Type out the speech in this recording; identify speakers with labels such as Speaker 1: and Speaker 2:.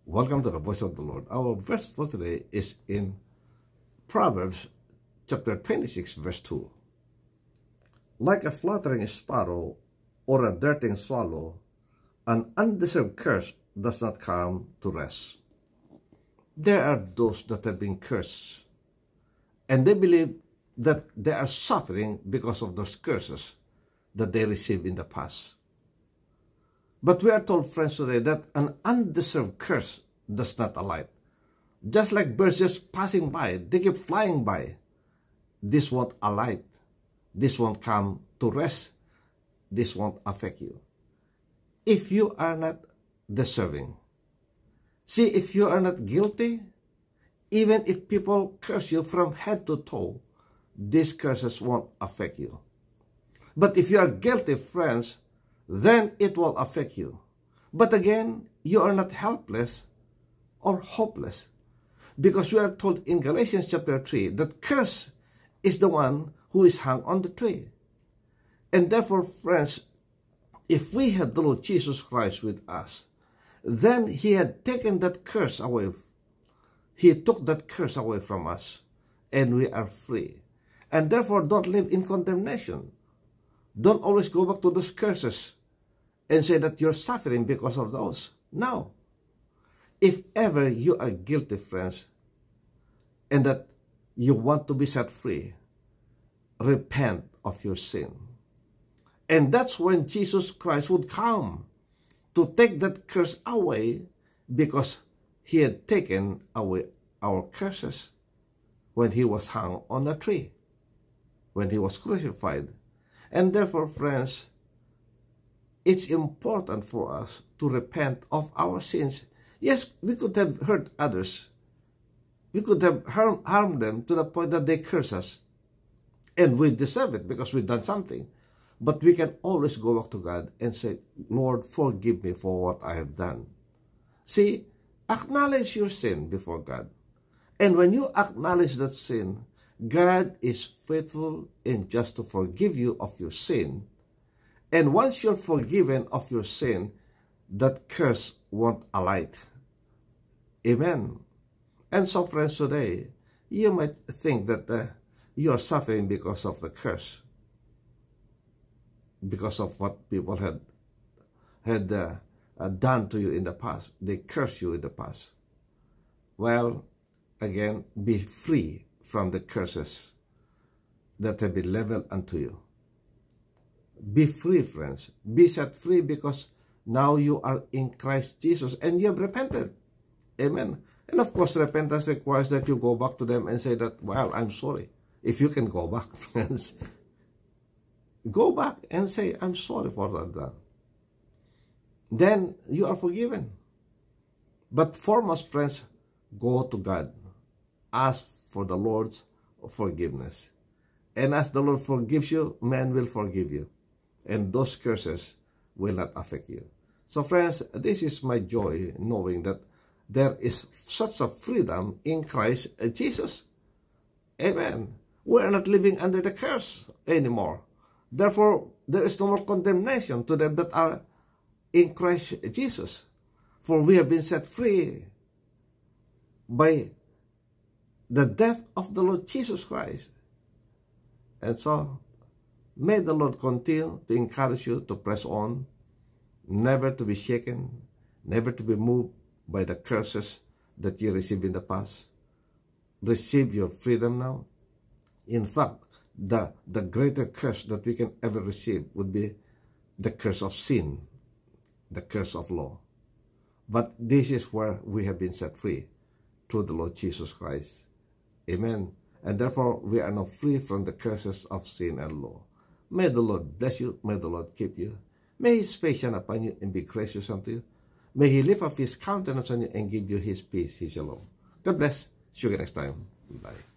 Speaker 1: Welcome to the Voice of the Lord. Our verse for today is in Proverbs chapter 26, verse 2. Like a fluttering sparrow or a darting swallow, an undeserved curse does not come to rest. There are those that have been cursed, and they believe that they are suffering because of those curses that they received in the past. But we are told, friends, today that an undeserved curse does not alight. Just like birds just passing by, they keep flying by. This won't alight. This won't come to rest. This won't affect you. If you are not deserving. See, if you are not guilty, even if people curse you from head to toe, these curses won't affect you. But if you are guilty, friends, then it will affect you. But again, you are not helpless or hopeless, because we are told in Galatians chapter 3 that curse is the one who is hung on the tree. And therefore, friends, if we have the Lord Jesus Christ with us, then He had taken that curse away. He took that curse away from us, and we are free. And therefore, don't live in condemnation. Don't always go back to those curses and say that you're suffering because of those. No. If ever you are guilty, friends, and that you want to be set free, repent of your sin. And that's when Jesus Christ would come to take that curse away, because He had taken away our curses when He was hung on a tree, when He was crucified. And therefore, friends, it's important for us to repent of our sins. Yes, we could have hurt others. We could have harmed them to the point that they curse us. And we deserve it because we've done something. But we can always go back to God and say, Lord, forgive me for what I have done. See, acknowledge your sin before God. And when you acknowledge that sin, God is faithful and just to forgive you of your sin. And once you're forgiven of your sin, that curse won't alight. Amen. And so, friends, today, you might think that you are suffering because of the curse, because of what people had done to you in the past. They cursed you in the past. Well, again, be free from the curses that have been leveled unto you. Be free, friends. Be set free, because now you are in Christ Jesus and you have repented. Amen. And of course, repentance requires that you go back to them and say that, well, I'm sorry. If you can go back, friends, go back and say, I'm sorry for that. Then you are forgiven. But foremost, friends, go to God. Ask for the Lord's forgiveness. And as the Lord forgives you, man will forgive you. And those curses will not affect you. So, friends, this is my joy, knowing that there is such a freedom in Christ Jesus. Amen. We are not living under the curse anymore. Therefore, there is no more condemnation to them that are in Christ Jesus. For we have been set free by the death of the Lord Jesus Christ. And so, may the Lord continue to encourage you to press on, never to be shaken, never to be moved by the curses that you received in the past. Receive your freedom now. In fact, the greater curse that we can ever receive would be the curse of sin, the curse of law. But this is where we have been set free through the Lord Jesus Christ. Amen. And therefore, we are now free from the curses of sin and law. May the Lord bless you. May the Lord keep you. May His face shine upon you and be gracious unto you. May He lift up His countenance on you and give you His peace, His shalom. God bless. See you next time. Bye.